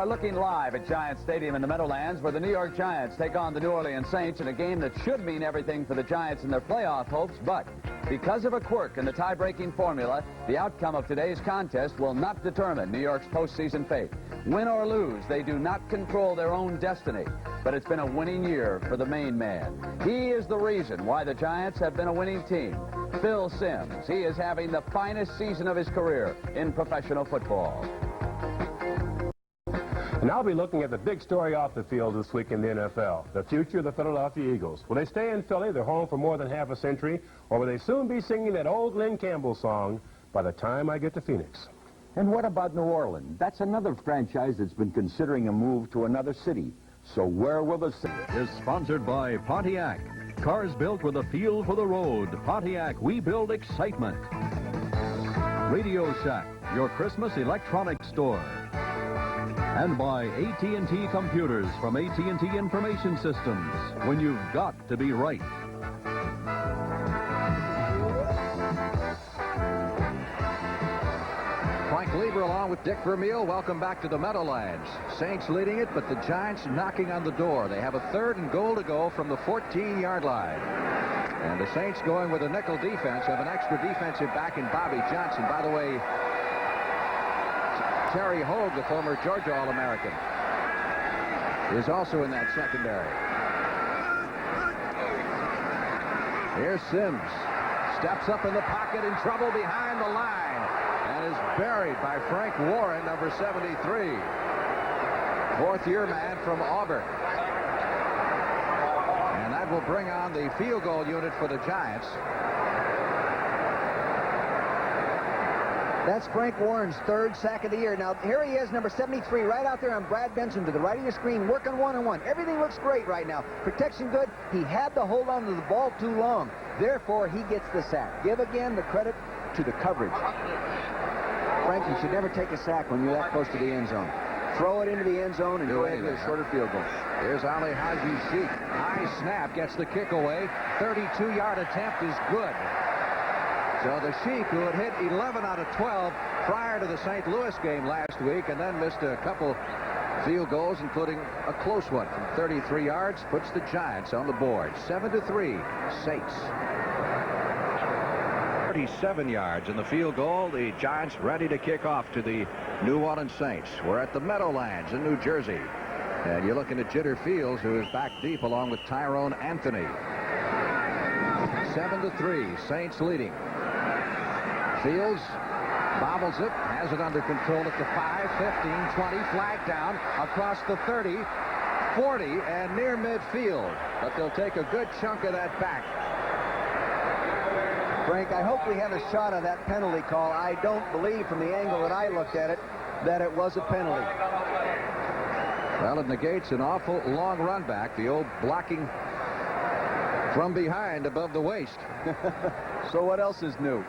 Are looking live at Giant Stadium in the Meadowlands, where the New York Giants take on the New Orleans Saints in a game that should mean everything for the Giants and their playoff hopes, but because of a quirk in the tie-breaking formula, the outcome of today's contest will not determine New York's postseason fate. Win or lose, they do not control their own destiny, but it's been a winning year for the main man. He is the reason why the Giants have been a winning team. Phil Simms. He is having the finest season of his career in professional football. And I'll be looking at the big story off the field this week in the NFL, the future of the Philadelphia Eagles. Will they stay in Philly, they're home for more than half a century, or will they soon be singing that old Glenn Campbell song, By the Time I Get to Phoenix? And what about New Orleans? That's another franchise that's been considering a move to another city. So where will the... Is sponsored by Pontiac. Cars built with a feel for the road. Pontiac, we build excitement. Radio Shack, your Christmas electronics store. And by AT&T Computers from AT&T Information Systems. When you've got to be right. Frank Lieber along with Dick Vermeil. Welcome back to the Meadowlands. Saints leading it, but the Giants knocking on the door. They have a 3rd and goal to go from the 14-yard line. And the Saints going with a nickel defense, have an extra defensive back in Bobby Johnson. By the way, Terry Hogue, the former Georgia All-American, is also in that secondary. Here's Simms. Steps up in the pocket, in trouble behind the line, and is buried by Frank Warren, number 73. 4th-year man from Auburn. And that will bring on the field goal unit for the Giants. That's Frank Warren's 3rd sack of the year. Now, here he is, number 73, right out there on Brad Benson to the right of your screen, working one-on-one. Everything looks great right now. Protection good. He had to hold on to the ball too long. Therefore, he gets the sack. Give again the credit to the coverage. Frank, you should never take a sack when you're that close to the end zone. Throw it into the end zone and go ahead and get a shorter field goal. Here's Ali Haji Sheikh. High snap, gets the kick away. 32-yard attempt is good. So the Sheik, who had hit 11 out of 12 prior to the St. Louis game last week and then missed a couple field goals, including a close one from 33 yards, puts the Giants on the board. 7-3, Saints. 37 yards in the field goal. The Giants ready to kick off to the New Orleans Saints. We're at the Meadowlands in New Jersey. And you're looking at Jitter Fields, who is back deep along with Tyrone Anthony. 7-3, Saints leading. Fields bobbles it, has it under control at the 5, 15, 20, flag down across the 30, 40, and near midfield. But they'll take a good chunk of that back. Frank, I hope we have a shot of that penalty call. I don't believe, from the angle that I looked at it, that it was a penalty. Well, it negates an awful long run back, the old blocking from behind above the waist. So what else is new?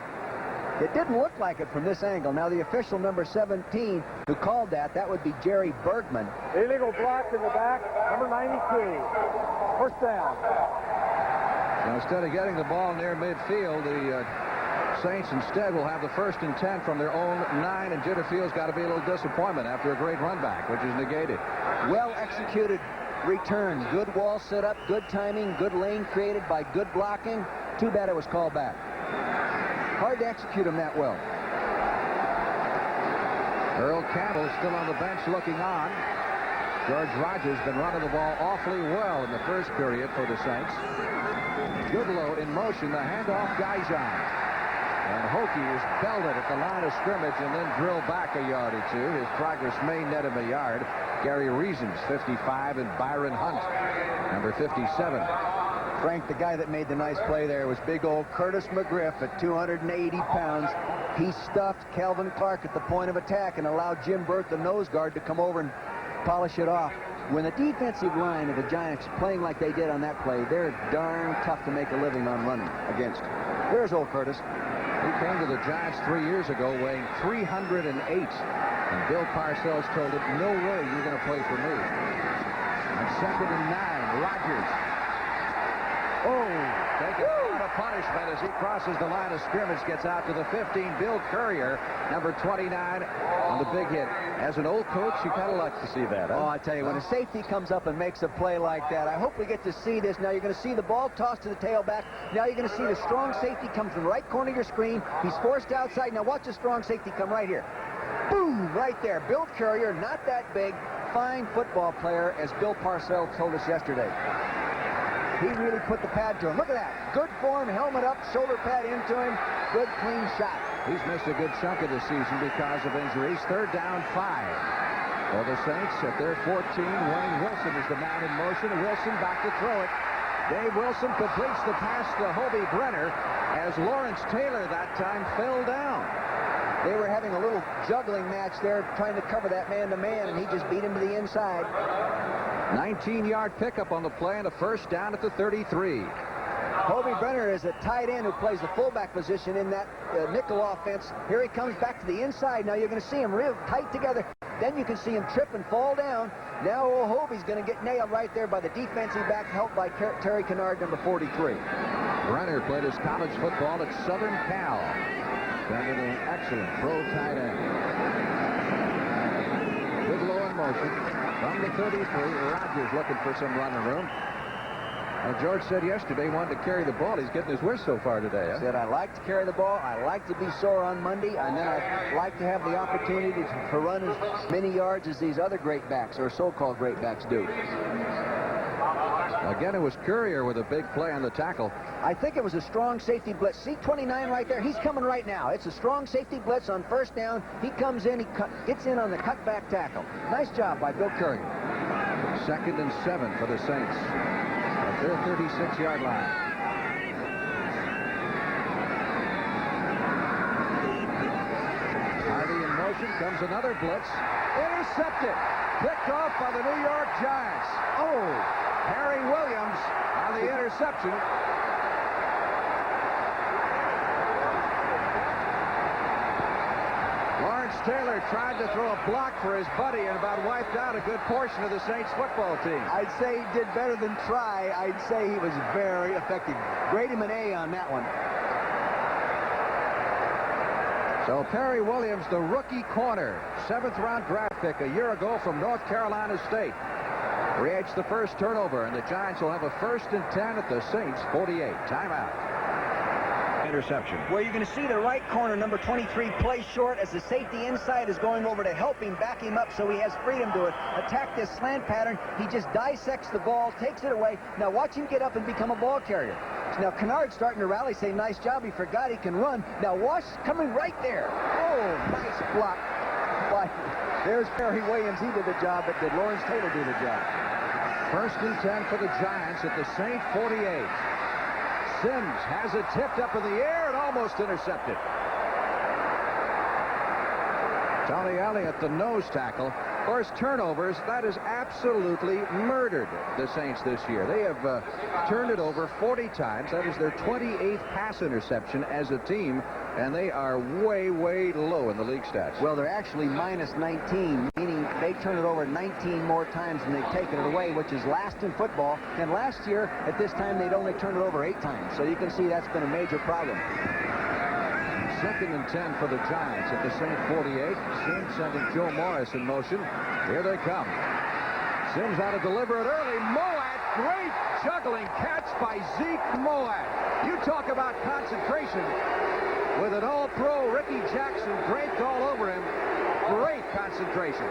It didn't look like it from this angle. Now, the official, number 17, who called that would be Jerry Bergman. Illegal block in the back, number 92. First down. Now, instead of getting the ball near midfield, the Saints instead will have the 1st and 10 from their own 9, and Jitter Fields got to be a little disappointment after a great run back, which is negated. Well-executed return. Good wall set up, good timing, good lane created by good blocking. Too bad it was called back. Hard to execute him that well. Earl Campbell still on the bench looking on. George Rogers been running the ball awfully well in the first period for the Saints. Goodlow in motion, the handoff, Gaijan. And Hokie is belted at the line of scrimmage and then drilled back a yard or two. His progress may net him a yard. Gary Reasons, 55, and Byron Hunt, number 57. Frank, the guy that made the nice play there was big old Curtis McGriff at 280 pounds. He stuffed Calvin Clark at the point of attack and allowed Jim Burt, the nose guard, to come over and polish it off. When the defensive line of the Giants playing like they did on that play, they're darn tough to make a living on running against. There's old Curtis. He came to the Giants 3 years ago weighing 308. And Bill Parcells told him, no way you're going to play for me. On 2nd and 9, Rogers. Taking a lot of punishment as he crosses the line of scrimmage, gets out to the 15. Bill Courier, number 29, on the big hit. As an old coach, you kind of like to see that, huh? Oh, I tell you, when a safety comes up and makes a play like that, I hope we get to see this. Now you're going to see the ball tossed to the tailback. Now you're going to see the strong safety come from the right corner of your screen. He's forced outside. Now watch the strong safety come right here. Boom! Right there. Bill Courier, not that big, fine football player, as Bill Parcells told us yesterday. He really put the pad to him. Look at that. Good form, helmet up, shoulder pad into him. Good, clean shot. He's missed a good chunk of the season because of injuries. 3rd down, 5. For the Saints at their 14, Wayne Wilson is the man in motion. Wilson back to throw it. Dave Wilson completes the pass to Hobie Brenner as Lawrence Taylor that time fell down. They were having a little juggling match there, trying to cover that man-to-man, and he just beat him to the inside. 19-yard pickup on the play and a 1st down at the 33. Hobie Brenner is a tight end who plays the fullback position in that nickel offense. Here he comes back to the inside. Now you're going to see him real tight together. Then you can see him trip and fall down. Now old Hobie's going to get nailed right there by the defensive back, helped by Terry Kennard, number 43. Brenner played his college football at Southern Cal. Been an excellent pro tight end. Good low in motion. From the 33, Rodgers looking for some running room. Well, George said yesterday he wanted to carry the ball. He's getting his wish so far today, huh? Said, I like to carry the ball. I like to be sore on Monday. And then I like to have the opportunity to run as many yards as these other great backs, or so-called great backs, do. Again, it was Courier with a big play on the tackle. I think it was a strong safety blitz. See 29 right there? He's coming right now. It's a strong safety blitz on 1st down. He comes in, gets in on the cutback tackle. Nice job by Bill Courier. 2nd and 7 for the Saints at their 36-yard line. Hardy in motion, comes another blitz. Intercepted. Picked off by the New York Giants. Oh! Harry Williams on the interception. Lawrence Taylor tried to throw a block for his buddy and about wiped out a good portion of the Saints football team. I'd say he did better than try. I'd say he was very effective. Grade him an A on that one. So Perry Williams, the rookie corner, 7th-round draft pick a year ago from North Carolina State, creates the first turnover, and the Giants will have a 1st and 10 at the Saints' 48. Timeout. Interception. Where you're going to see the right corner, number 23, play short as the safety inside is going over to help him, back him up so he has freedom to attack this slant pattern. He just dissects the ball, takes it away. Now watch him get up and become a ball carrier. Now Kennard's starting to rally, say, nice job. He forgot he can run. Now watch, coming right there. Oh, nice block. Why, there's Perry Williams. He did the job, but did Lawrence Taylor do the job? 1st and 10 for the Giants at the Saint 48. Sims has it tipped up in the air and almost intercepted. Tony Elliott, the nose tackle. Of course, turnovers, that has absolutely murdered the Saints this year. They have turned it over 40 times. That is their 28th pass interception as a team, and they are way, way low in the league stats. Well, they're actually minus 19, meaning they turn it over 19 more times than they've taken it away, which is last in football. And last year, at this time, they'd only turned it over 8 times. So you can see that's been a major problem. 2nd and 10 for the Giants at the Saint 48. Sims sending Joe Morris in motion. Here they come. Sims out to deliver it early. Moat, great juggling catch by Zeke Moat. You talk about concentration with an all-pro Ricky Jackson draped all over him. Great concentration.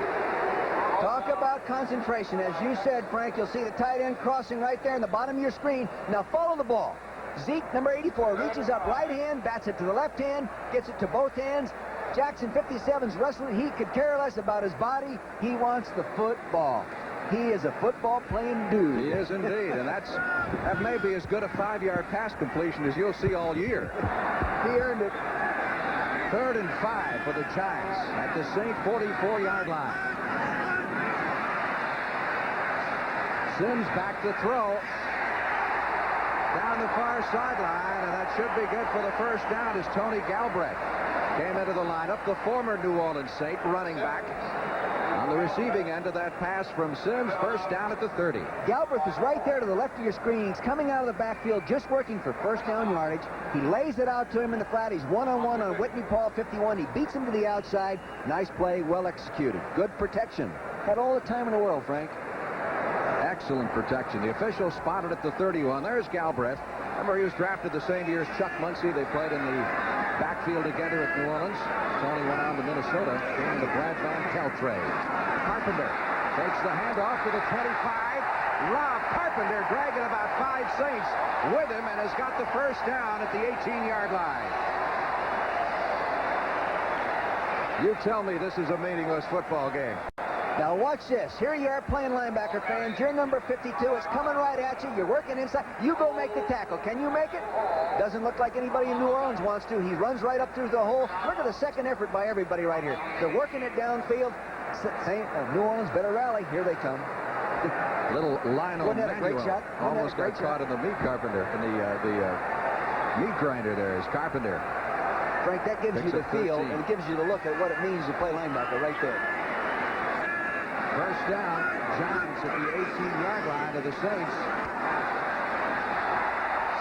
Talk about concentration. As you said, Frank, you'll see the tight end crossing right there in the bottom of your screen. Now follow the ball. Zeke, number 84, reaches up right hand, bats it to the left hand, gets it to both hands. Jackson, 57's wrestling. He could care less about his body. He wants the football. He is a football-playing dude. He is indeed, and that may be as good a 5-yard pass completion as you'll see all year. He earned it. 3rd and 5 for the Giants at the Saint 44-yard line. Sims back to throw. Down the far sideline, and that should be good for the 1st down as Tony Galbraith came into the lineup, the former New Orleans Saint running back. On the receiving end of that pass from Sims. First down at the 30. Galbraith is right there to the left of your screen. He's coming out of the backfield, just working for first down yardage. He lays it out to him in the flat. He's one-on-one on Whitney Paul, 51. He beats him to the outside. Nice play, well executed. Good protection. Had all the time in the world, Frank. Excellent protection. The official spotted at the 31. There's Galbraith. Remember, he was drafted the same year as Chuck Muncie. They played in the backfield together at New Orleans. Tony went on to Minnesota, came the Brad Van Pelt trade. Carpenter takes the handoff to the 25. Rob Carpenter dragging about 5 Saints with him and has got the first down at the 18-yard line. You tell me this is a meaningless football game. Now watch this. Here you are playing linebacker, fans. Your number 52 is coming right at you. You're working inside. You go make the tackle. Can you make it? Doesn't look like anybody in New Orleans wants to. He runs right up through the hole. Look at the second effort by everybody right here. They're working it downfield. New Orleans better rally. Here they come. Little Lionel Wasn't that a great shot? Almost got caught in the meat carpenter, in the meat grinder there is Carpenter. Frank, that gives you the feel, and it gives you the look at what it means to play linebacker right there. First down, Johns at the 18-yard line of the Saints.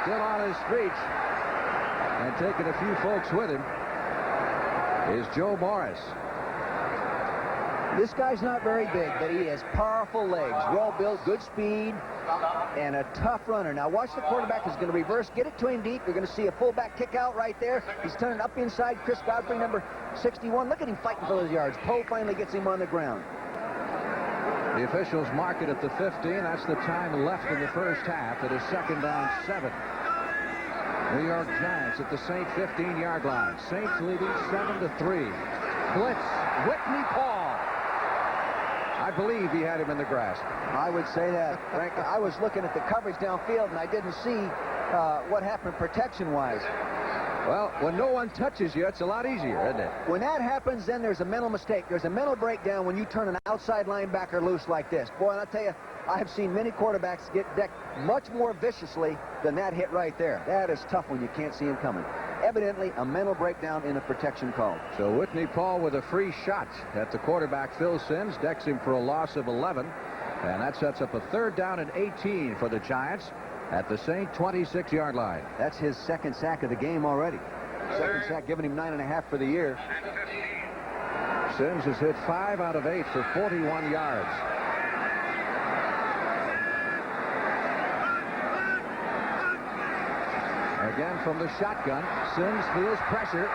Still on his feet and taking a few folks with him is Joe Morris. This guy's not very big, but he has powerful legs, well-built, good speed, and a tough runner. Now watch the quarterback is going to reverse, get it to him deep. You're going to see a fullback kick out right there. He's turning up inside. Chris Godfrey, number 61. Look at him fighting for those yards. Poe finally gets him on the ground. The officials mark it at the 15. That's the time left in the first half. It is second down 7. New York Giants at the Saint 15-yard line. Saints leading 7-3. Blitz, Whitney Paul. I believe he had him in the grasp. I would say that, Frank. I was looking at the coverage downfield, and I didn't see what happened protection-wise. Well, when no one touches you, it's a lot easier, isn't it? When that happens, then there's a mental mistake. There's a mental breakdown when you turn an outside linebacker loose like this. Boy, and I'll tell you, I've seen many quarterbacks get decked much more viciously than that hit right there. That is tough when you can't see him coming. Evidently, a mental breakdown in a protection call. So Whitney Paul with a free shot at the quarterback, Phil Sims, decks him for a loss of 11. And that sets up a third down and 18 for the Giants at the Saint 26-yard line. That's his second sack of the game already. Second sack, giving him 9.5 for the year. Sims has hit 5 out of 8 for 41 yards. Again from the shotgun, Sims feels pressure.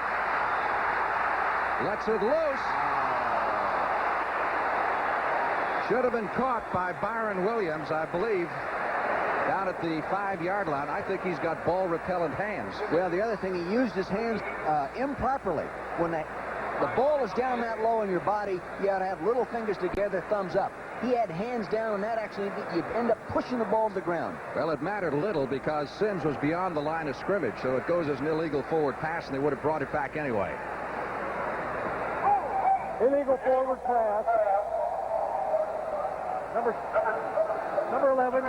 Lets it loose. Should have been caught by Byron Williams, I believe, down at the 5-yard line. I think he's got ball-repellent hands. Well, the other thing, he used his hands improperly. When the ball is down that low in your body, you ought to have little fingers together, thumbs up. He had hands down, and that actually, you end up pushing the ball to the ground. Well, it mattered little because Sims was beyond the line of scrimmage, so it goes as an illegal forward pass, and they would have brought it back anyway. Illegal forward pass. Number 11.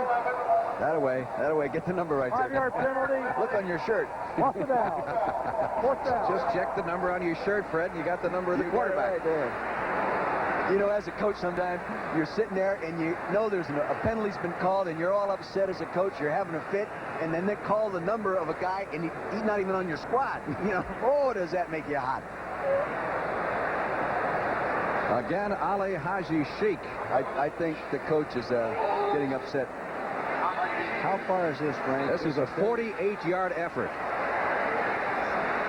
That way. Get the number right there. 5-yard penalty. Look on your shirt. Off the down. Fourth down. Just check the number on your shirt, Fred, and you got the number of the quarterback. Right there. You know, as a coach, sometimes you're sitting there and you know there's a penalty's been called and you're all upset as a coach. You're having a fit, and then they call the number of a guy and he's not even on your squad. You know, oh, does that make you hot? Again, Ali Haji Sheikh. I think the coach is getting upset. How far is this, Frank? This is a 48-yard effort.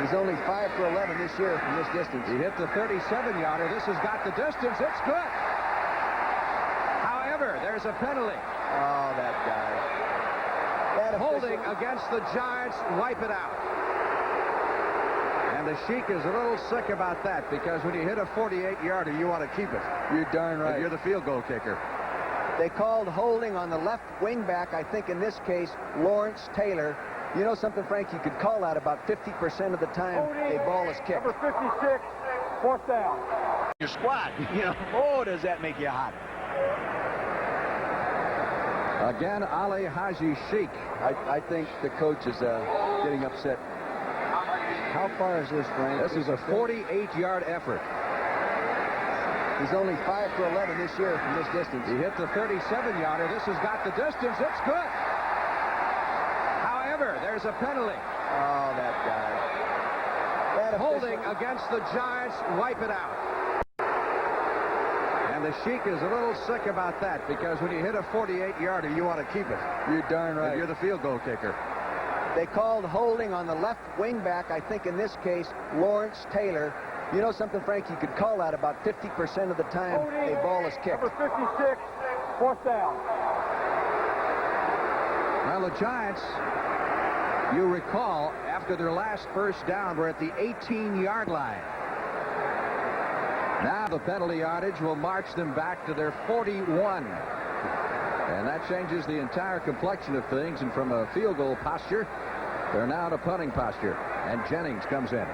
He's only 5 for 11 this year from this distance. He hit the 37-yarder. This has got the distance. It's good. However, there's a penalty. Oh, that guy. That Holding against the Giants. Wipe it out. And the Sheik is a little sick about that because when you hit a 48-yarder, you want to keep it. You're darn right. If you're the field goal kicker. They called holding on the left wing back, I think in this case, Lawrence Taylor. You know something, Frank? You could call that about 50% of the time a ball is kicked. Number 56, fourth down. Your squad. You know, oh, does that make you hot? Again, Ali Haji Sheikh. I think the coach is getting upset. How far is this, Frank? This is a 48-yard effort. He's only 5 for 11 this year from this distance. He hit the 37-yarder. This has got the distance. It's good. However, there's a penalty. Oh, that guy. That Holding against the Giants. Wipe it out. And the Sheik is a little sick about that because when you hit a 48-yarder, you want to keep it. You're darn right. If you're the field goal kicker. They called holding on the left wing back, I think in this case, Lawrence Taylor. You know something, Frank? You could call that about 50% of the time a ball is kicked. Number 56, fourth down. Well, the Giants, you recall, after their last first down, were at the 18-yard line. Now the penalty yardage will march them back to their 41. And that changes the entire complexion of things. And from a field goal posture, they're now in a punting posture. And Jennings comes in.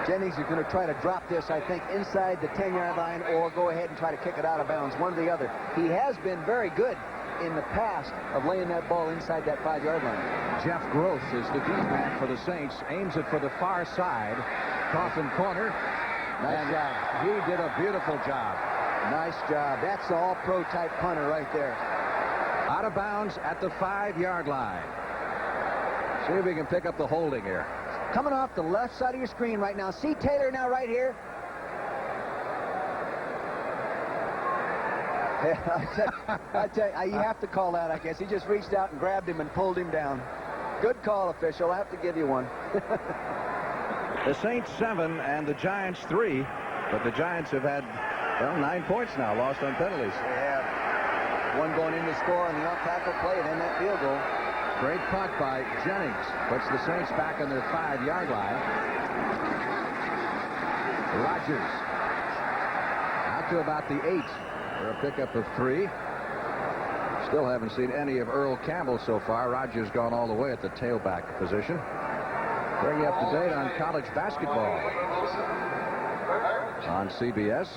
Jennings is going to try to drop this, I think, inside the 10-yard line or go ahead and try to kick it out of bounds, one or the other. He has been very good in the past of laying that ball inside that 5-yard line. Jeff Groth is the deep back for the Saints. Aims it for the far side. Coffin corner. Nice job. He did a beautiful job. Nice job. That's the all-pro type punter right there. Out of bounds at the 5-yard line. See if we can pick up the holding here. Coming off the left side of your screen right now. See Taylor now right here? I tell you, you have to call that, I guess. He just reached out and grabbed him and pulled him down. Good call, official. I have to give you one. The Saints 7 and the Giants 3. But the Giants have had, well, 9 points now, lost on penalties. They have. One going in to score on the off-tackle play, then that field goal. Great punt by Jennings. Puts the Saints back on their 5-yard line. Rodgers out to about the 8 for a pickup of 3. Still haven't seen any of Earl Campbell so far. Rodgers gone all the way at the tailback position. Bring you up to date on college basketball on CBS.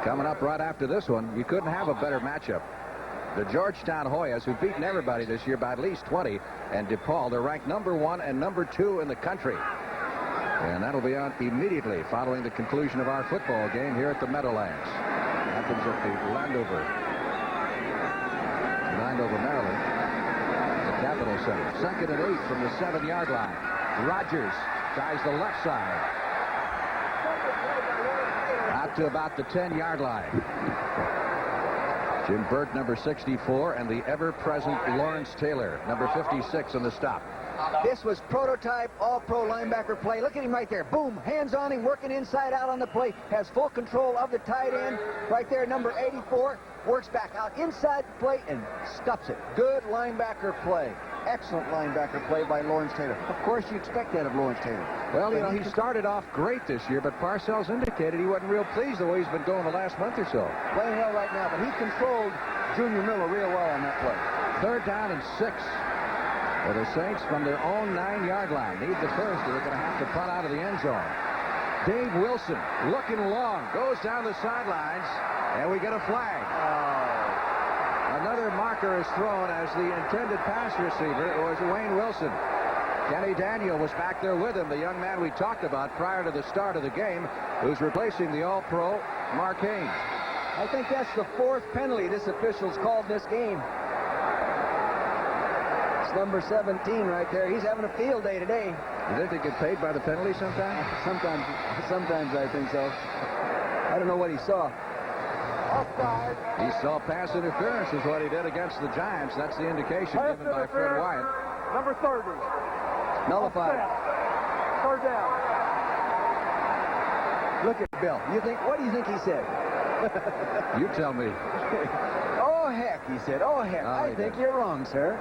Coming up right after this one, you couldn't have a better matchup. The Georgetown Hoyas, who've beaten everybody this year by at least 20, and DePaul, they're ranked number 1 and number 2 in the country. And that'll be on immediately following the conclusion of our football game here at the Meadowlands. Happens at the Landover, Maryland, the Capitol Center. 2nd and 8 from the 7-yard line. Rodgers tries the left side. Out to about the 10-yard line. Jim Burt, number 64, and the ever-present Lawrence Taylor, number 56, on the stop. This was prototype all-pro linebacker play. Look at him right there. Boom. Hands on him, working inside out on the play. Has full control of the tight end. Right there, number 84. Works back out inside the play and stuffs it. Good linebacker play. Excellent linebacker play by Lawrence Taylor. Of course, you expect that of Lawrence Taylor. Well, you know, he started off great this year, but Parcells indicated he wasn't real pleased the way he's been going the last month or so. Playing well right now, but he controlled Junior Miller real well on that play. 3rd down and 6 for the Saints from their own 9-yard line. Need the first, or they're going to have to punt out of the end zone. Dave Wilson, looking long, goes down the sidelines, and we get a flag. Another marker is thrown as the intended pass receiver was Wayne Wilson. Kenny Daniel was back there with him, the young man we talked about prior to the start of the game, who's replacing the All-Pro Mark Haynes. I think that's the 4th penalty this official's called this game. It's number 17 right there. He's having a field day today. You think they get paid by the penalty sometime? Sometimes I think so. I don't know what he saw. Offside. He saw pass interference is what he did against the Giants. That's the indication Pass given by Fred Wyatt. Number 30. Nullified. Offset. 3rd down. Look at Bill. What do you think he said? You tell me. Oh, heck, he said. Oh, heck. I think you're wrong, sir.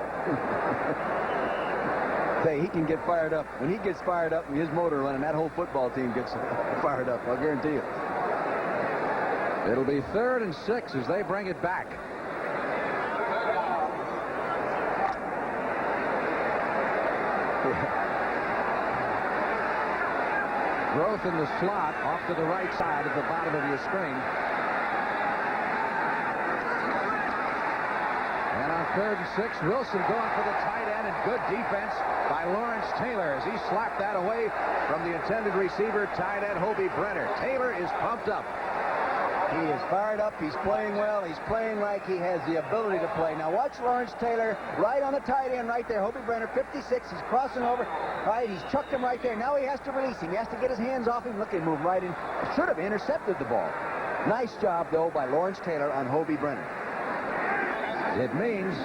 Say, he can get fired up. When he gets fired up and his motor running, that whole football team gets fired up. I'll guarantee you. It'll be 3rd and 6 as they bring it back. Growth in the slot off to the right side at the bottom of your screen. And on 3rd and 6. Wilson going for the tight end, and good defense by Lawrence Taylor as he slapped that away from the intended receiver, tight end Hobie Brenner. Taylor is pumped up. He is fired up. He's playing well. He's playing like he has the ability to play. Now watch Lawrence Taylor right on the tight end right there. Hobie Brenner, 56. He's crossing over. All right, he's chucked him right there. Now he has to release him. He has to get his hands off him. Look, he moved right in. Should have intercepted the ball. Nice job, though, by Lawrence Taylor on Hobie Brenner. It means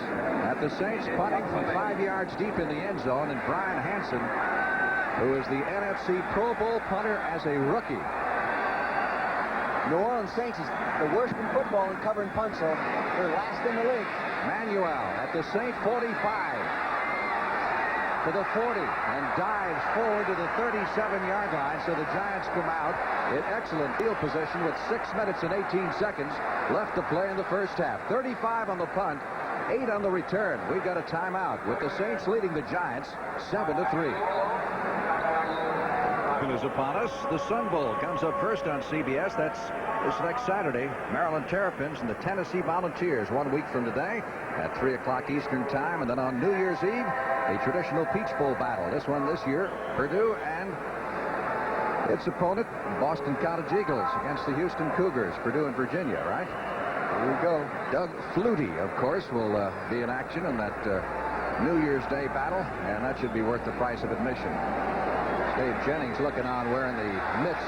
that the Saints punting from 5 yards deep in the end zone, and Brian Hansen, who is the NFC Pro Bowl punter as a rookie. New Orleans Saints is the worst in football in covering punts, so they're last in the league. Manuel at the Saint 45 to the 40 and dives forward to the 37-yard line, so the Giants come out in excellent field position with 6 minutes and 18 seconds left to play in the first half. 35 on the punt, 8 on the return. We've got a timeout with the Saints leading the Giants 7-3. Is upon us. The Sun Bowl comes up first on CBS. That's this next Saturday. Maryland Terrapins and the Tennessee Volunteers 1 week from today at 3 o'clock Eastern Time. And then on New Year's Eve, a traditional Peach Bowl battle. This one this year, Purdue and its opponent, Boston College Eagles, against the Houston Cougars. Purdue and Virginia, right? Here we go. Doug Flutie, of course, will be in action in that New Year's Day battle, and that should be worth the price of admission. Dave Jennings looking on wearing the mitts.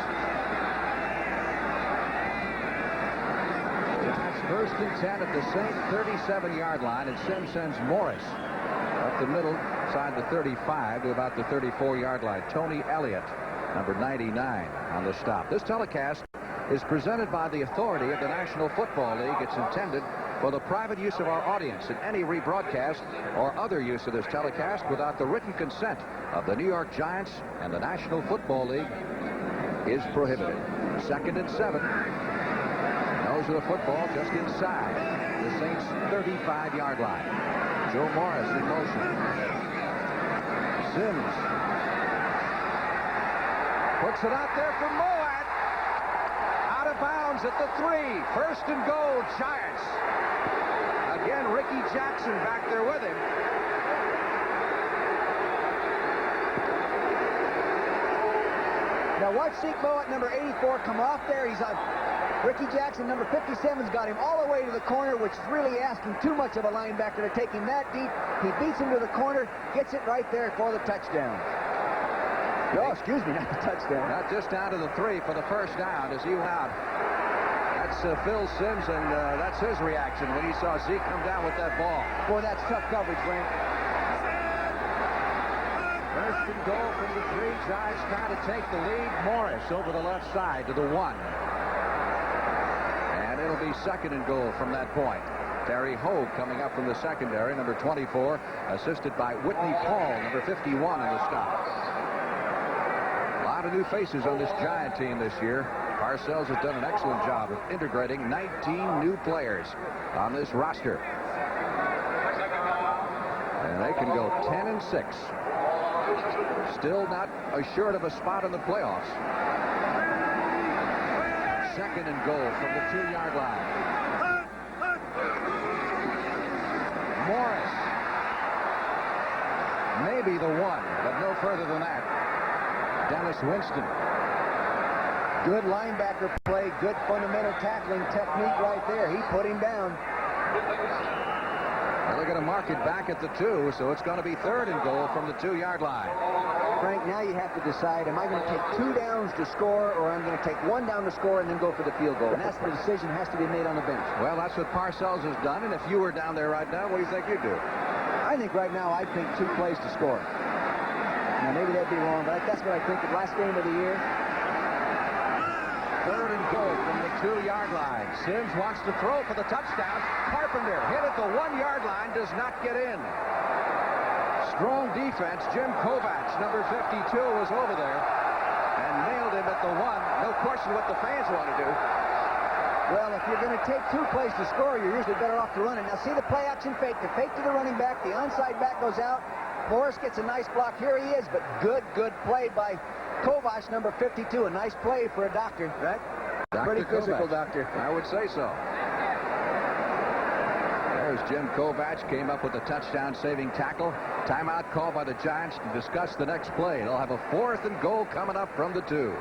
It's 1st and 10 at the Saint 37-yard line, and Sims sends Morris up the middle side the 35 to about the 34-yard line. Tony Elliott, number 99, on the stop. This telecast is presented by the authority of the National Football League. It's intended for the private use of our audience, and any rebroadcast or other use of this telecast without the written consent of the New York Giants and the National Football League is prohibited. 2nd and 7. Nose of the football just inside the Saints' 35-yard line. Joe Morris in motion. Sims puts it out there for Moat. Out of bounds at the 3. 1st and goal, Giants. Again, Ricky Jackson back there with him. Now watch Zeke Moat, number 84, come off there. He's on. Ricky Jackson, number 57's got him all the way to the corner, which is really asking too much of a linebacker to take him that deep. He beats him to the corner, gets it right there for the touchdown. Oh, excuse me, not the touchdown. Not just down to the 3 for the first down as he went out. That's Phil Sims, and that's his reaction when he saw Zeke come down with that ball. Boy, that's tough coverage, Frank. 1st and goal from the 3. Giants trying to take the lead. Morris over the left side to the 1. And it'll be 2nd and goal from that point. Terry Hogue coming up from the secondary, number 24, assisted by Whitney Paul, number 51 on the stop. A lot of new faces on this Giant team this year. Parcells has done an excellent job of integrating 19 new players on this roster. And they can go 10 and 6. Still not assured of a spot in the playoffs. 2nd and goal from the 2-yard line. Morris. Maybe the 1, but no further than that. Dennis Winston. Good linebacker play, good fundamental tackling technique right there. He put him down. Well, they're going to mark it back at the 2, so it's going to be 3rd and goal from the 2-yard line. Frank, now you have to decide, am I going to take 2 downs to score, or I'm going to take 1 down to score and then go for the field goal? And that's the decision has to be made on the bench. Well, that's what Parcells has done, and if you were down there right now, what do you think you'd do? I think right now I'd think 2 plays to score. Now, maybe that'd be wrong, but that's what I think. The last game of the year. 3rd and goal from the 2-yard line. Sims wants to throw for the touchdown. Carpenter hit at the 1-yard line, does not get in. Strong defense. Jim Kovacs, number 52, was over there and nailed him at the 1. No question what the fans want to do. Well, if you're going to take 2 plays to score, you're usually better off to run it. Now, see the play action fake. The fake to the running back. The onside back goes out. Morris gets a nice block. Here he is, but good play by Kovacs, number 52. A nice play for a doctor, right? Dr. Pretty physical Kovacs. doctor. I would say so. As Jim Kovach came up with a touchdown-saving tackle. Timeout called by the Giants to discuss the next play. They'll have a 4th and goal coming up from the 2.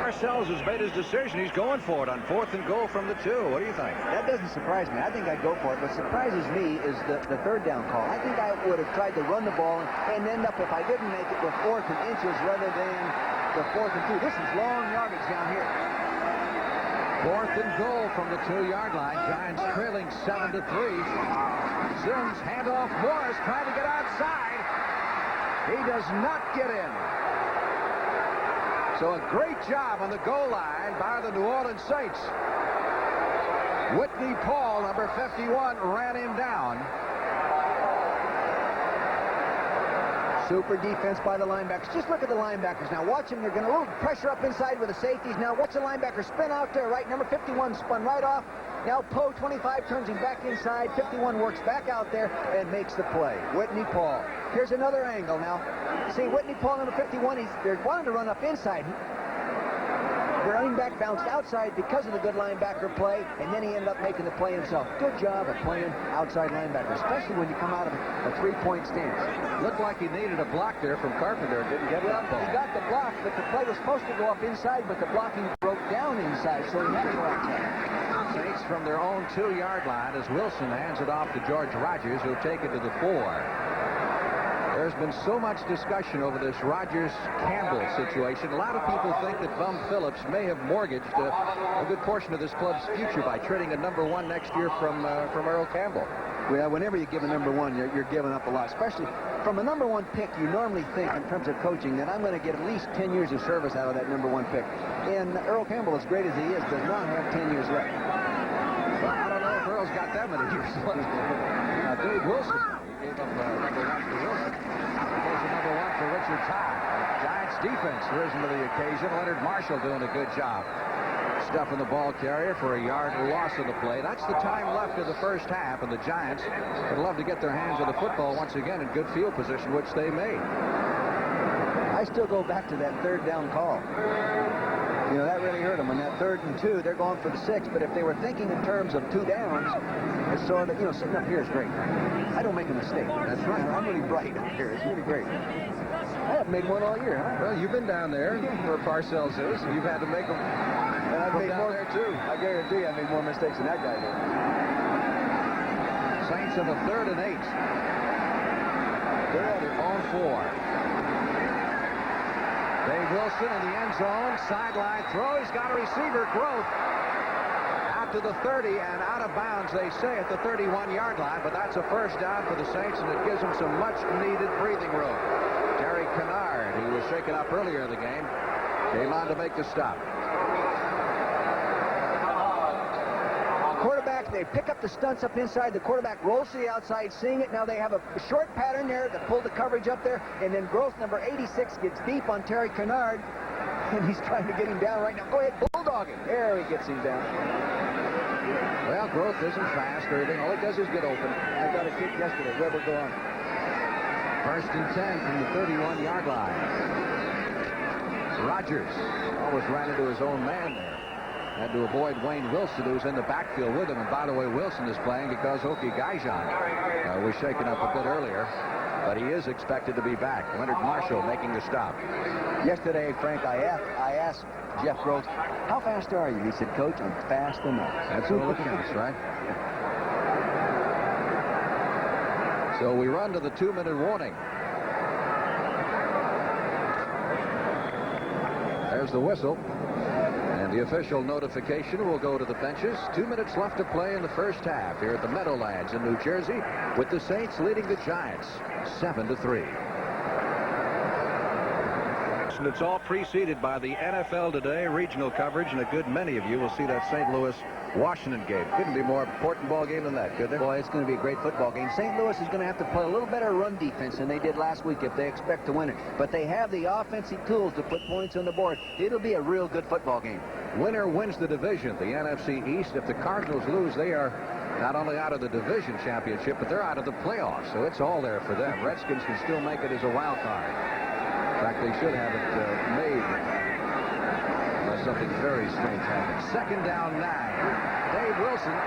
Parcells has made his decision. He's going for it on 4th and goal from the 2. What do you think? That doesn't surprise me. I think I'd go for it. What surprises me is the 3rd down call. I think I would have tried to run the ball and end up, if I didn't make it, with 4th and inches rather than the 4th and 2. This is long yardage down here. 4th and goal from the 2-yard line. Giants trailing 7-3. Sims handoff. Morris trying to get outside. He does not get in. So a great job on the goal line by the New Orleans Saints. Whitney Paul, number 51, ran him down. Super defense by the linebackers. Just look at the linebackers now. Watch them. They're going to a little pressure up inside with the safeties. Now watch the linebacker spin out there. Right, number 51 spun right off. Now Poe, 25, turns him back inside. 51 works back out there and makes the play. Whitney Paul. Here's another angle now. See, Whitney Paul, number 51, they're wanting to run up inside. The running back bounced outside because of the good linebacker play, and then he ended up making the play himself. Good job of playing outside linebacker, especially when you come out of a 3-point stance. Looked like he needed a block there from Carpenter. Didn't get that ball. He got the block, but the play was supposed to go up inside, but the blocking broke down inside, so he had to go outside. Saints from their own 2-yard line as Wilson hands it off to George Rogers, who'll take it to the 4. There's been so much discussion over this Rogers-Campbell situation. A lot of people think that Bum Phillips may have mortgaged a good portion of this club's future by trading a number 1 next year from Earl Campbell. Well, whenever you give a number 1, you're giving up a lot, especially from a number 1 pick. You normally think, in terms of coaching, that I'm going to get at least 10 years of service out of that number 1 pick. And Earl Campbell, as great as he is, does not have 10 years left. Well, I don't know if Earl's got that many years left. Now, Dave Wilson, he gave up number 1 for Wilson. He goes to number 1 for Richard Todd. Giants defense risen to the occasion. Leonard Marshall doing a good job. Stuffing the ball carrier for a yard loss of the play. That's the time left of the first half, and the Giants would love to get their hands on the football once again in good field position, which they made. I still go back to that 3rd down call. You know, that really hurt them. On that 3rd and 2, they're going for the 6, but if they were thinking in terms of 2 downs, it's sort of, sitting up here is great. I don't make a mistake. That's right. I'm really bright up here. It's really great. I haven't made one all year, huh? Well, you've been down there where Parcells is, and you've had to make them. And I've made more there, too. I guarantee I made more mistakes than that guy did. Saints on the 3rd and 8. They're on 4. Dave Wilson in the end zone. Sideline throw. He's got a receiver. Growth. Out to the 30 and out of bounds, they say, at the 31-yard line. But that's a first down for the Saints, and it gives them some much-needed breathing room. Terry Kennard, who was shaken up earlier in the game, came on to make the stop. Quarterback, they pick up the stunts up inside. The quarterback rolls to the outside, seeing it. Now they have a short pattern there that pulled the coverage up there. And then Growth, number 86, gets deep on Terry Kennard. And he's trying to get him down right now. Go ahead, bulldog him. There he gets him down. Well, Growth isn't fast or anything. All he does is get open. I got a kick yesterday. Weber, go on. 1st and 10 from the 31-yard line. Rogers always ran into his own man there. Had to avoid Wayne Wilson, who's in the backfield with him. And by the way, Wilson is playing because Oki Gaijan was shaken up a bit earlier. But he is expected to be back. Leonard Marshall making the stop. Yesterday, Frank, I asked Jeff Growth, how fast are you? He said, Coach, I'm fast enough. That's all that counts, right? So we run to the 2-minute warning. There's the whistle. And the official notification will go to the benches. 2 minutes left to play in the first half here at the Meadowlands in New Jersey, with the Saints leading the Giants 7-3. And it's all preceded by the NFL Today regional coverage, and a good many of you will see that St. Louis-Washington game. Couldn't be a more important ball game than that, could there? Boy, it's going to be a great football game. St. Louis is going to have to play a little better run defense than they did last week if they expect to win it. But they have the offensive tools to put points on the board. It'll be a real good football game. Winner wins the division, the NFC East. If the Cardinals lose, they are not only out of the division championship, but they're out of the playoffs. So it's all there for them. Redskins can still make it as a wild card. In fact, they should have it made unless something very strange happens. 2nd down 9. Dave Wilson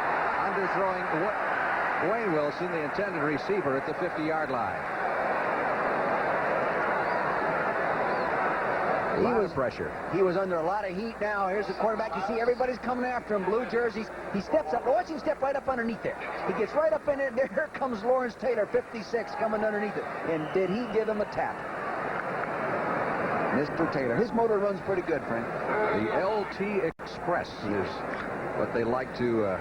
underthrowing Wayne Wilson, the intended receiver, at the 50-yard line. He was under a lot of heat now. Here's the quarterback. You see everybody's coming after him. Blue jerseys. He steps up. Watch him step right up underneath there. He gets right up in there. There comes Lawrence Taylor, 56, coming underneath it. And did he give him a tap? Mr. Taylor. His motor runs pretty good, Frank. The LT Express is what they like to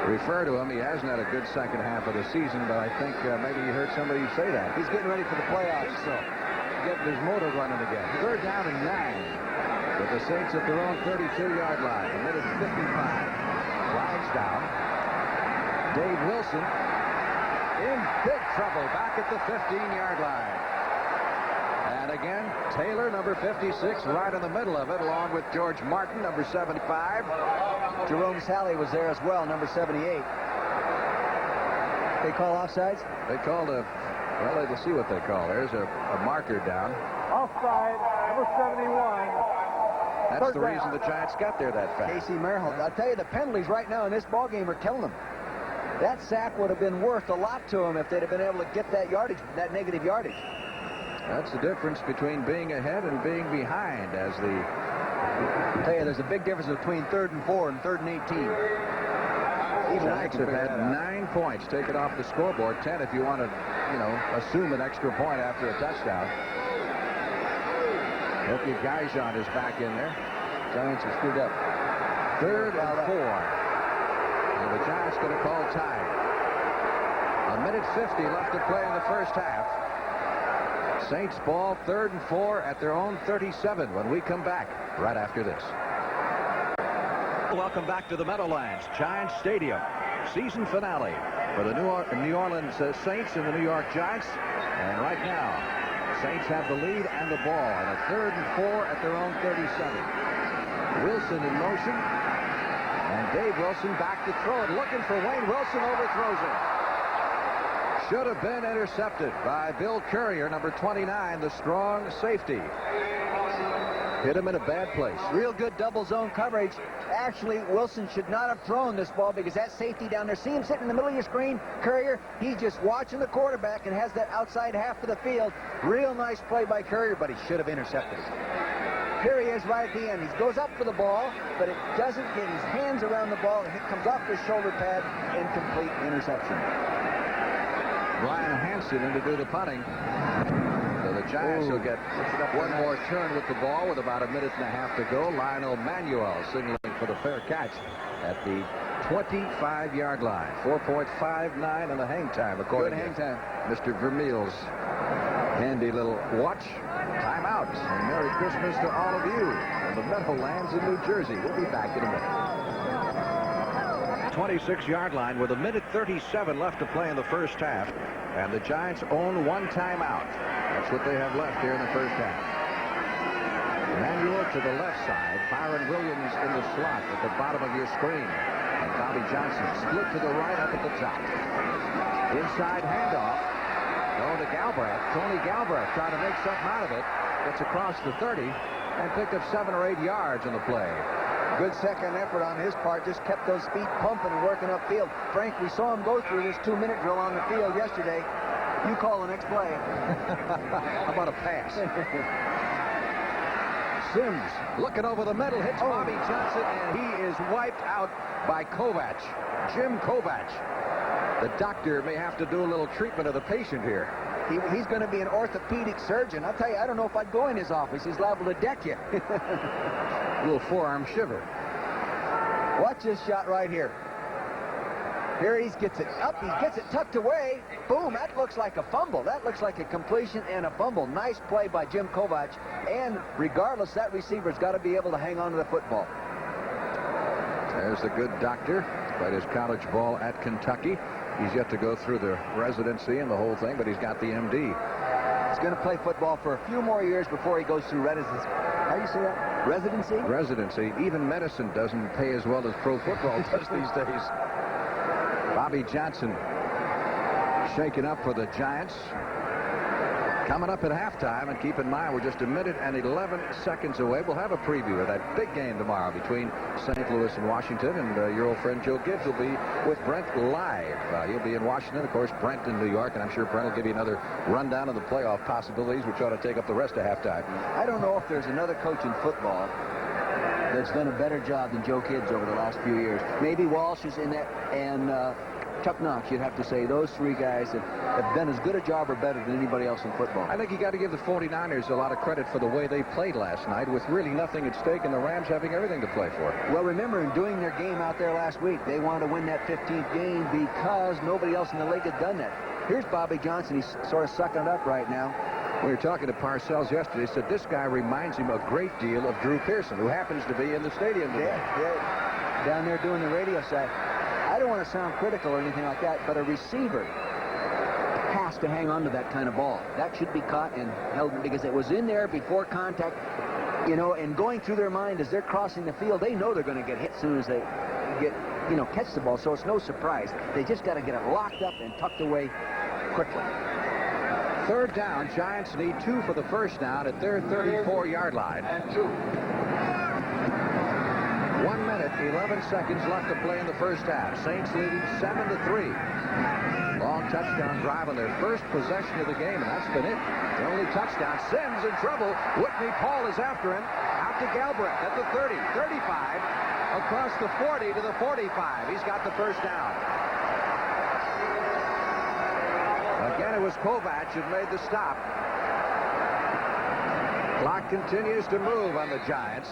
refer to him. He hasn't had a good second half of the season, but I think maybe you heard somebody say that. He's getting ready for the playoffs. So, getting his motor running again. 3rd down and 9 with the Saints at their own 32-yard line. A minute 55. Flags down. Dave Wilson in big trouble back at the 15-yard line. And again, Taylor, number 56, right in the middle of it, along with George Martin, number 75. Jerome Salley was there as well, number 78. They call offsides? They called a... Well, let's see what they call. There's a marker down. Offside, number 71. That's the reason the Giants got there that fast. Casey Merrill. I'll tell you, the penalties right now in this ballgame are killing them. That sack would have been worth a lot to them if they'd have been able to get that yardage, that negative yardage. That's the difference between being ahead and being behind as the... I'll tell you, there's a big difference between 3rd and 4 and 3rd and 18. Giants have had 9 points taken off the scoreboard, 10 if you want to, assume an extra point after a touchdown. Oki Gaijon is back in there. Giants are screwed up. 3rd and 4. And the Giants going to call time. A minute 50 left to play in the first half. Saints ball 3rd and 4 at their own 37 when we come back right after this. Welcome back to the Meadowlands, Giants Stadium. Season finale for the New Orleans Saints and the New York Giants. And right now, Saints have the lead and the ball. And a 3rd and 4 at their own 37. Wilson in motion. And Dave Wilson back to throw it. Looking for Wayne Wilson. Overthrows it. Should have been intercepted by Bill Courier, number 29, the strong safety. Hit him in a bad place. Real good double zone coverage. Actually, Wilson should not have thrown this ball because that safety down there. See him sitting in the middle of your screen? Courier, he's just watching the quarterback and has that outside half of the field. Real nice play by Courier, but he should have intercepted it. Here he is right at the end. He goes up for the ball, but it doesn't get his hands around the ball. It comes off the shoulder pad. Incomplete interception. Brian Hansen in to do the punting. So the Giants will get one more turn with the ball with about a minute and a half to go. Lionel Manuel signaling for the fair catch at the 25-yard line. 4.59 on the hang time, according to Mr. Vermeil's handy little watch. Timeout. And Merry Christmas to all of you in the Meadowlands in New Jersey. We'll be back in a minute. 26-yard line with a minute 37 left to play in the first half. And the Giants own one timeout. That's what they have left here in the first half. Manuel to the left side. Byron Williams in the slot at the bottom of your screen. And Bobby Johnson split to the right up at the top. Inside handoff. Going to Galbraith. Tony Galbraith trying to make something out of it. Gets across the 30 and picked up 7 or 8 yards on the play. Good second effort on his part. Just kept those feet pumping and working upfield. Frank, we saw him go through this 2-minute drill on the field yesterday. You call the next play. How about a pass? Sims looking over the middle, hits Bobby Johnson, and he is wiped out by Kovach. Jim Kovach. The doctor may have to do a little treatment of the patient here. He's going to be an orthopedic surgeon. I'll tell you, I don't know if I'd go in his office. He's liable to deck you. A little forearm shiver. Watch this shot right here. Here he gets it up. He gets it tucked away. Boom, that looks like a fumble. That looks like a completion and a fumble. Nice play by Jim Kovach. And regardless, that receiver's got to be able to hang on to the football. There's the good doctor. Played his college ball at Kentucky. He's yet to go through the residency and the whole thing, but he's got the MD. He's going to play football for a few more years before he goes through residency. How do you say that? Residency? Residency. Even medicine doesn't pay as well as pro football does these days. Bobby Johnson shaken up for the Giants. Coming up at halftime, and keep in mind we're just a minute and 11 seconds away. We'll have a preview of that big game tomorrow between St. Louis and Washington, and your old friend Joe Gibbs will be with Brent live. He'll be in Washington, of course, Brent in New York, and I'm sure Brent will give you another rundown of the playoff possibilities, which ought to take up the rest of halftime. I don't know if there's another coach in football that's done a better job than Joe Gibbs over the last few years. Maybe Walsh is in that, and Chuck Knox, you'd have to say those three guys have done as good a job or better than anybody else in football. I think you got to give the 49ers a lot of credit for the way they played last night with really nothing at stake and the Rams having everything to play for. Well, remember, in doing their game out there last week, they wanted to win that 15th game because nobody else in the league had done that. Here's Bobby Johnson. He's sort of sucking it up right now. We were talking to Parcells yesterday. He said this guy reminds him a great deal of Drew Pearson, who happens to be in the stadium today. Yeah. Down there doing the radio side. I don't want to sound critical or anything like that, but a receiver has to hang on to that kind of ball. That should be caught and held because it was in there before contact, you know, and going through their mind as they're crossing the field, they know they're going to get hit as soon as they get, you know, catch the ball, so it's no surprise. They just got to get it locked up and tucked away quickly. Third down, Giants need 2 for the first down at their 34-yard line. And 2. 1 minute, 11 seconds left to play in the first half. Saints leading 7-3. Long touchdown drive on their first possession of the game, and that's been it. The only touchdown. Sims in trouble. Whitney Paul is after him. Out to Galbraith at the 30, 35, across the 40 to the 45. He's got the first down. Again, it was Kovac who made the stop. Clock continues to move on the Giants.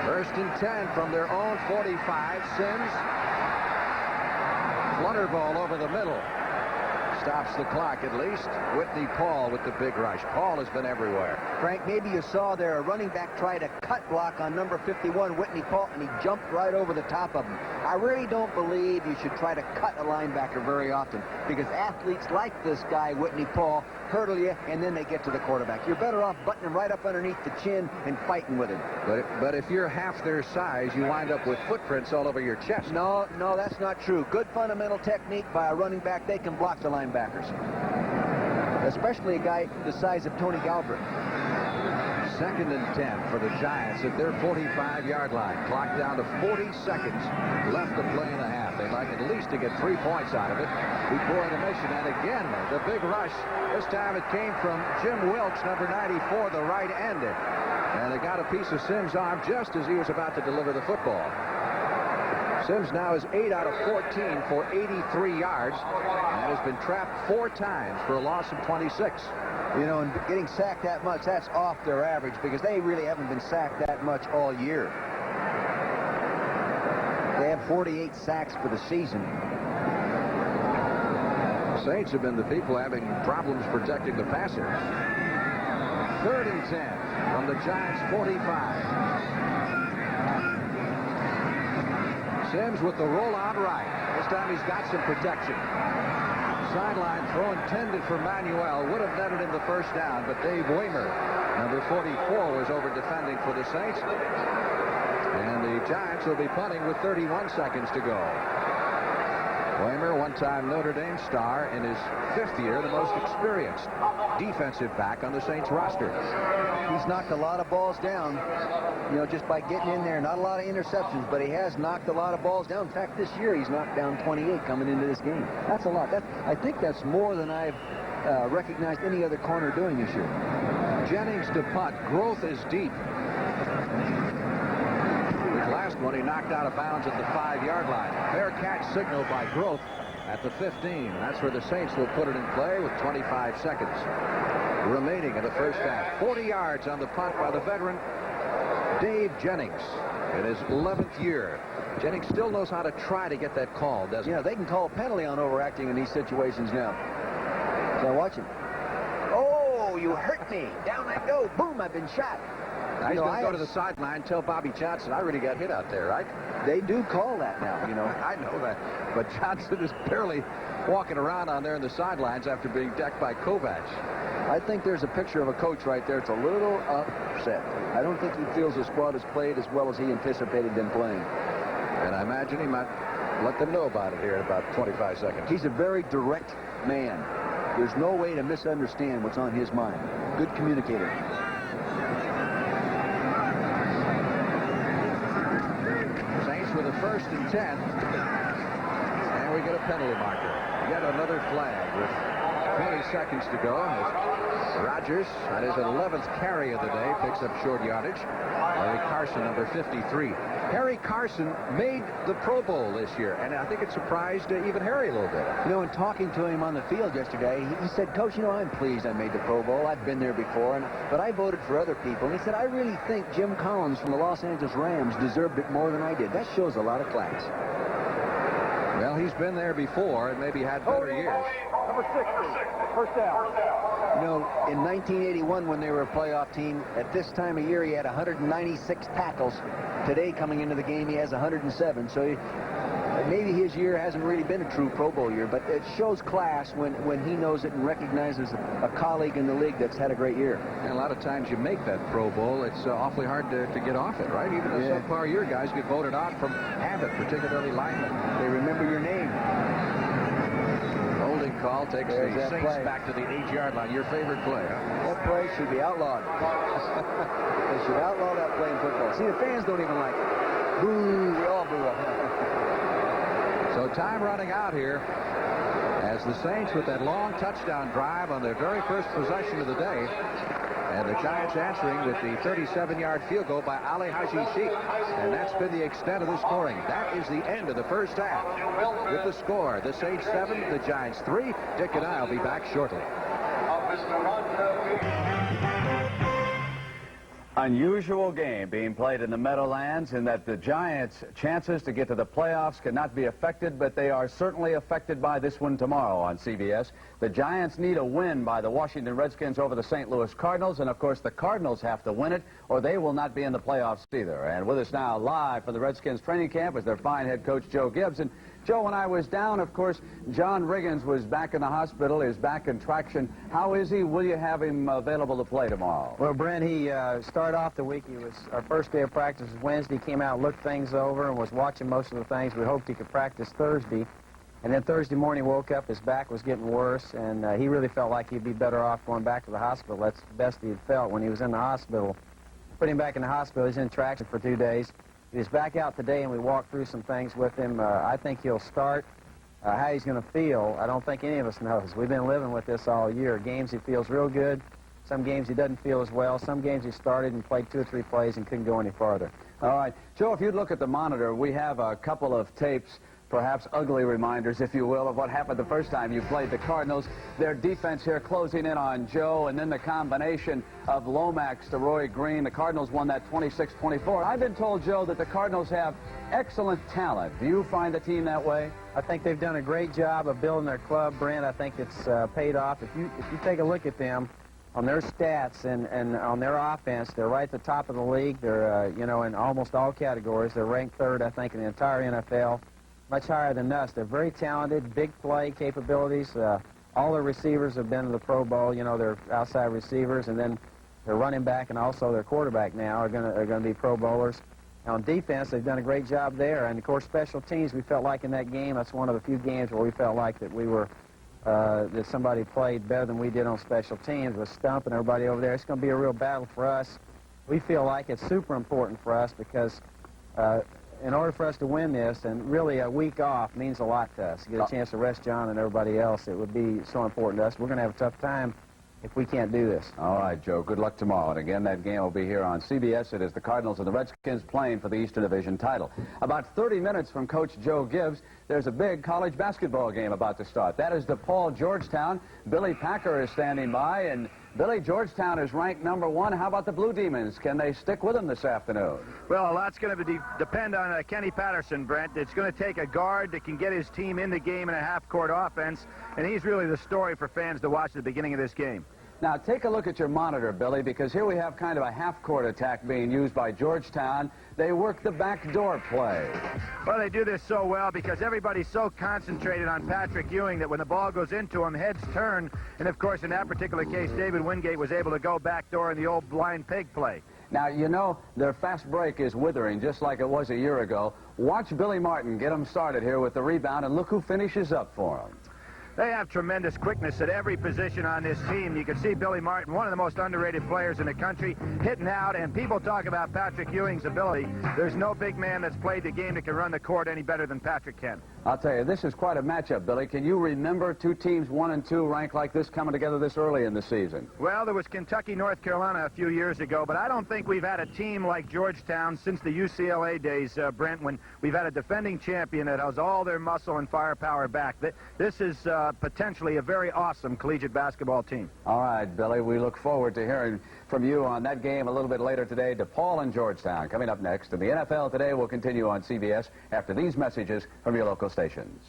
First and 10 from their own 45. Sims. Flutter ball over the middle. Stops the clock at least. Whitney Paul with the big rush. Paul has been everywhere. Frank, maybe you saw there a running back try to cut block on number 51, Whitney Paul, and he jumped right over the top of him. I really don't believe you should try to cut a linebacker very often because athletes like this guy, Whitney Paul, hurdle you, and then they get to the quarterback. You're better off buttoning him right up underneath the chin and fighting with him. But if you're half their size, you wind up with footprints all over your chest. No, that's not true. Good fundamental technique by a running back. They can block the linebackers, especially a guy the size of Tony Galbraith. Second and 10 for the Giants at their 45-yard line. Clock down to 40 seconds left to play in the half. They'd like at least to get 3 points out of it before intermission. And again, the big rush. This time it came from Jim Wilkes, number 94, the right end. And they got a piece of Sims' arm just as he was about to deliver the football. Sims now is 8 out of 14 for 83 yards and has been trapped 4 times for a loss of 26. You know, and getting sacked that much, that's off their average because they really haven't been sacked that much all year. They have 48 sacks for the season. The Saints have been the people having problems protecting the passer. Third and 10 from the Giants' 45. Sims with the rollout right. This time he's got some protection. Sideline throw intended for Manuel. Would have netted him the first down, but Dave Waymer, number 44, was over defending for the Saints. And the Giants will be punting with 31 seconds to go. Waymer, one-time Notre Dame star in his 5th year, the most experienced defensive back on the Saints roster. He's knocked a lot of balls down, you know, just by getting in there. Not a lot of interceptions, but he has knocked a lot of balls down. In fact, this year he's knocked down 28 coming into this game. That's a lot. I think that's more than I've recognized any other corner doing this year. Jennings to punt. Growth is deep. His last one he knocked out of bounds at the 5-yard line. Fair catch signal by Growth at the 15. That's where the Saints will put it in play with 25 seconds remaining in the first half. 40 yards on the punt by the veteran Dave Jennings in his 11th year. Jennings still knows how to try to get that call, doesn't he? Yeah, they can call a penalty on overacting in these situations now. So watch him. Oh, you hurt me. Down I go. Boom, I've been shot. Now he's going to go to the sideline, tell Bobby Johnson, I really got hit out there, right? They do call that now, you know. I know that. But Johnson is barely walking around on there in the sidelines after being decked by Kovac. I think there's a picture of a coach right there. It's a little upset. I don't think he feels the squad has played as well as he anticipated them playing. And I imagine he might let them know about it here in about 25 seconds. He's a very direct man. There's no way to misunderstand what's on his mind. Good communicator. Saints with a 1st and 10. And we get a penalty marker. Yet another flag with 20 seconds to go. Rogers, on his 11th carry of the day, picks up short yardage. Harry Carson, number 53. Harry Carson made the Pro Bowl this year, and I think it surprised even Harry a little bit. You know, in talking to him on the field yesterday, he said, Coach, you know, I'm pleased I made the Pro Bowl. I've been there before, but I voted for other people. And he said, I really think Jim Collins from the Los Angeles Rams deserved it more than I did. That shows a lot of class. Well, he's been there before and maybe had better years. Number 60. First down. You know, in 1981, when they were a playoff team, at this time of year, he had 196 tackles. Today, coming into the game, he has 107. So maybe his year hasn't really been a true Pro Bowl year, but it shows class when he knows it and recognizes a colleague in the league that's had a great year. And a lot of times you make that Pro Bowl, it's awfully hard to get off it, right? Even the subpar year guys get voted out from habit, particularly linemen. They remember your name. Holding call takes There's the that Saints play. back to the 8-yard line. Your favorite play, huh? That play should be outlawed. They should outlaw that play in football. See, the fans don't even like it. Boo! We all boo it. So time running out here as the Saints with that long touchdown drive on their very first possession of the day. And the Giants answering with the 37-yard field goal by Ali Haji Sheikh. And that's been the extent of the scoring. That is the end of the first half. With the score, the Saints 7, the Giants 3. Dick and I will be back shortly. Unusual game being played in the Meadowlands in that the Giants' chances to get to the playoffs cannot be affected, but they are certainly affected by this one tomorrow on CBS. The Giants need a win by the Washington Redskins over the St. Louis Cardinals, and of course the Cardinals have to win it or they will not be in the playoffs either. And with us now live from the Redskins training camp is their fine head coach Joe Gibbs. And Joe, when I was down, of course, John Riggins was back in the hospital, is back in traction. How is he? Will you have him available to play tomorrow? Well, Brent, he started off the week. Our first day of practice was Wednesday. Came out, looked things over, and was watching most of the things. We hoped he could practice Thursday. And then Thursday morning, woke up, his back was getting worse, and he really felt like he'd be better off going back to the hospital. That's the best he had felt when he was in the hospital. Put him back in the hospital. He's in traction for 2 days. He's back out today, and we walked through some things with him. I think he'll start. How he's going to feel, I don't think any of us knows. We've been living with this all year. Games he feels real good. Some games he doesn't feel as well. Some games he started and played 2 or 3 plays and couldn't go any farther. All right. Joe, if you'd look at the monitor, we have a couple of tapes, perhaps ugly reminders, if you will, of what happened the first time you played the Cardinals. Their defense here closing in on Joe, and then the combination of Lomax to Roy Green. The Cardinals won that 26-24. I've been told, Joe, that the Cardinals have excellent talent. Do you find the team that way? I think they've done a great job of building their club, Brent. I think it's paid off. If you take a look at them, on their stats and on their offense, they're right at the top of the league. They're, you know, in almost all categories. They're ranked 3rd, I think, in the entire NFL. Much higher than us. They're very talented, big play capabilities. All their receivers have been to the Pro Bowl. You know, they're outside receivers, and then their running back and also their quarterback now are going to be Pro Bowlers. On defense, they've done a great job there. And, of course, special teams, we felt like in that game, that's one of the few games where we felt like that we were, that somebody played better than we did on special teams with Stump and everybody over there. It's going to be a real battle for us. We feel like it's super important for us because in order for us to win this, and really a week off means a lot to us. Get a chance to rest John and everybody else. It would be so important to us. We're going to have a tough time if we can't do this. All right, Joe. Good luck tomorrow. And again, that game will be here on CBS. It is the Cardinals and the Redskins playing for the Eastern Division title. About 30 minutes from Coach Joe Gibbs, there's a big college basketball game about to start. That is DePaul, Georgetown. Billy Packer is standing by, and Billy, Georgetown is ranked #1. How about the Blue Demons? Can they stick with them this afternoon? Well, a lot's going to depend on Kenny Patterson, Brent. It's going to take a guard that can get his team in the game in a half-court offense, and he's really the story for fans to watch at the beginning of this game. Now, take a look at your monitor, Billy, because here we have kind of a half-court attack being used by Georgetown. They work the backdoor play. Well, they do this so well because everybody's so concentrated on Patrick Ewing that when the ball goes into him, heads turn. And, of course, in that particular case, David Wingate was able to go backdoor in the old blind pig play. Now, you know, their fast break is withering just like it was a year ago. Watch Billy Martin get them started here with the rebound, and look who finishes up for them. They have tremendous quickness at every position on this team. You can see Billy Martin, one of the most underrated players in the country, hitting out, and people talk about Patrick Ewing's ability. There's no big man that's played the game that can run the court any better than Patrick can. I'll tell you, this is quite a matchup, Billy. Can you remember two teams 1 and 2 ranked like this coming together this early in the season? Well, there was Kentucky, North Carolina a few years ago, but I don't think we've had a team like Georgetown since the UCLA days, Brent, when we've had a defending champion that has all their muscle and firepower back. This is potentially a very awesome collegiate basketball team. All right, Billy, we look forward to hearing from you on that game a little bit later today. DePaul and Georgetown coming up next, and the NFL Today will continue on CBS after these messages from your local stations.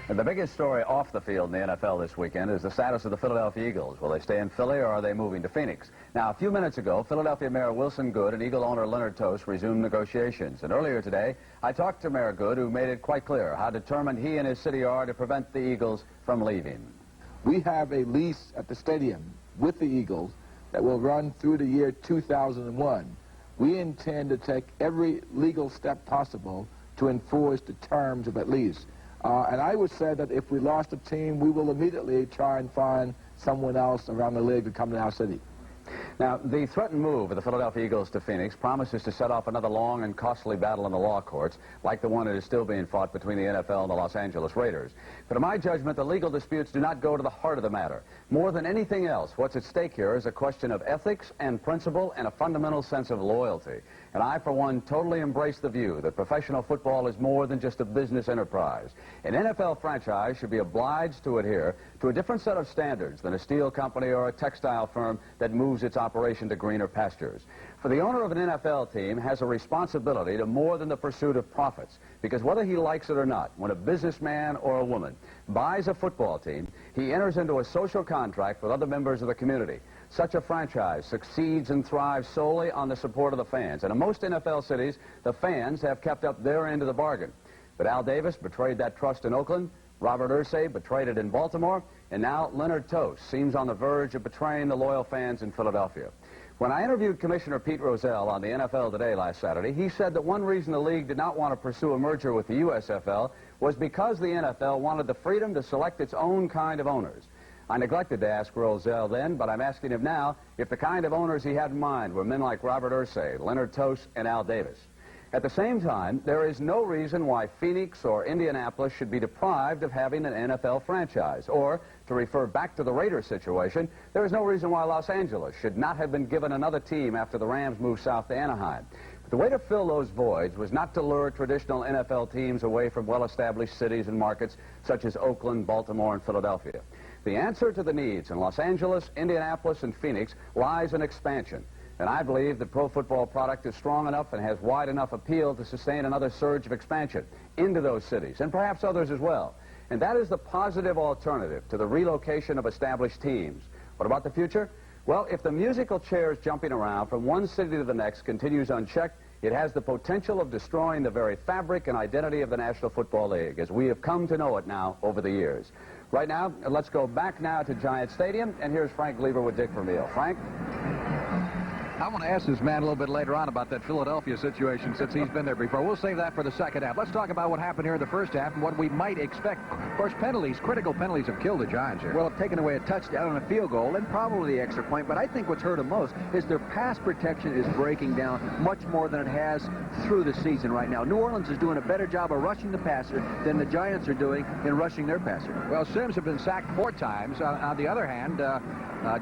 And the biggest story off the field in the NFL this weekend is the status of the Philadelphia Eagles. Will they stay in Philly or are they moving to Phoenix? Now, a few minutes ago, Philadelphia Mayor Wilson Goode and Eagle owner Leonard Tost resumed negotiations. And earlier today, I talked to Mayor Goode, who made it quite clear how determined he and his city are to prevent the Eagles from leaving. We have a lease at the stadium with the Eagles that will run through the year 2001. We intend to take every legal step possible to enforce the terms of that lease. And I would say that if we lost a team, we will immediately try and find someone else around the league to come to our city. Now, the threatened move of the Philadelphia Eagles to Phoenix promises to set off another long and costly battle in the law courts, like the one that is still being fought between the NFL and the Los Angeles Raiders. But in my judgment, the legal disputes do not go to the heart of the matter. More than anything else, what's at stake here is a question of ethics and principle and a fundamental sense of loyalty. And I, for one, totally embrace the view that professional football is more than just a business enterprise. An NFL franchise should be obliged to adhere to a different set of standards than a steel company or a textile firm that moves its operation to greener pastures. For the owner of an NFL team has a responsibility to more than the pursuit of profits, because whether he likes it or not, when a businessman or a woman buys a football team, he enters into a social contract with other members of the community. Such a franchise succeeds and thrives solely on the support of the fans. And in most NFL cities, the fans have kept up their end of the bargain. But Al Davis betrayed that trust in Oakland, Robert Irsay betrayed it in Baltimore, and now Leonard Tost seems on the verge of betraying the loyal fans in Philadelphia. When I interviewed Commissioner Pete Rozelle on the NFL Today last Saturday, he said that one reason the league did not want to pursue a merger with the USFL was because the NFL wanted the freedom to select its own kind of owners. I neglected to ask Rozelle then, but I'm asking him now if the kind of owners he had in mind were men like Robert Irsay, Leonard Tost, and Al Davis. At the same time, there is no reason why Phoenix or Indianapolis should be deprived of having an NFL franchise. Or, to refer back to the Raiders situation, there is no reason why Los Angeles should not have been given another team after the Rams moved south to Anaheim. But the way to fill those voids was not to lure traditional NFL teams away from well-established cities and markets such as Oakland, Baltimore, and Philadelphia. The answer to the needs in Los Angeles, Indianapolis, and Phoenix lies in expansion. And I believe the pro football product is strong enough and has wide enough appeal to sustain another surge of expansion into those cities, and perhaps others as well. And that is the positive alternative to the relocation of established teams. What about the future? Well, if the musical chairs jumping around from one city to the next continues unchecked, it has the potential of destroying the very fabric and identity of the National Football League, as we have come to know it now over the years. Right now, let's go back now to Giant Stadium, and here's Frank Gleaver with Dick Vermeil. Frank? I want to ask this man a little bit later on about that Philadelphia situation since he's been there before. We'll save that for the second half. Let's talk about what happened here in the first half and what we might expect. Of course, penalties, critical penalties have killed the Giants here. Well, have taken away a touchdown and a field goal and probably the extra point. But I think what's hurt them most is their pass protection is breaking down much more than it has through the season right now. New Orleans is doing a better job of rushing the passer than the Giants are doing in rushing their passer. Well, Sims have been sacked 4 times. On the other hand,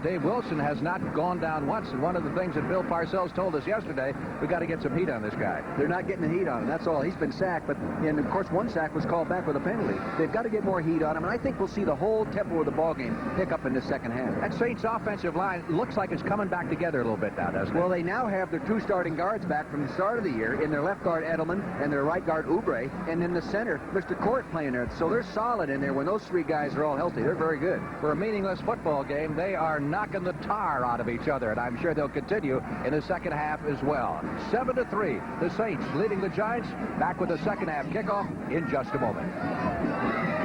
Dave Wilson has not gone down once. And one of the things that Bill Parcells told us yesterday, we got to get some heat on this guy. They're not getting the heat on him. That's all. He's been sacked, and of course one sack was called back with a penalty. They've got to get more heat on him, and I think we'll see the whole tempo of the ballgame pick up in the second half. That Saints offensive line looks like it's coming back together a little bit now, doesn't it? Well, they now have their 2 starting guards back from the start of the year, in their left guard Edelman and their right guard Oubre, and in the center Mr. Court playing there. So they're solid in there. When those 3 guys are all healthy, they're very good. For a meaningless football game, they are knocking the tar out of each other, and I'm sure they'll continue in the second half as well. 7-3, the Saints leading the Giants. Back with the second half kickoff in just a moment.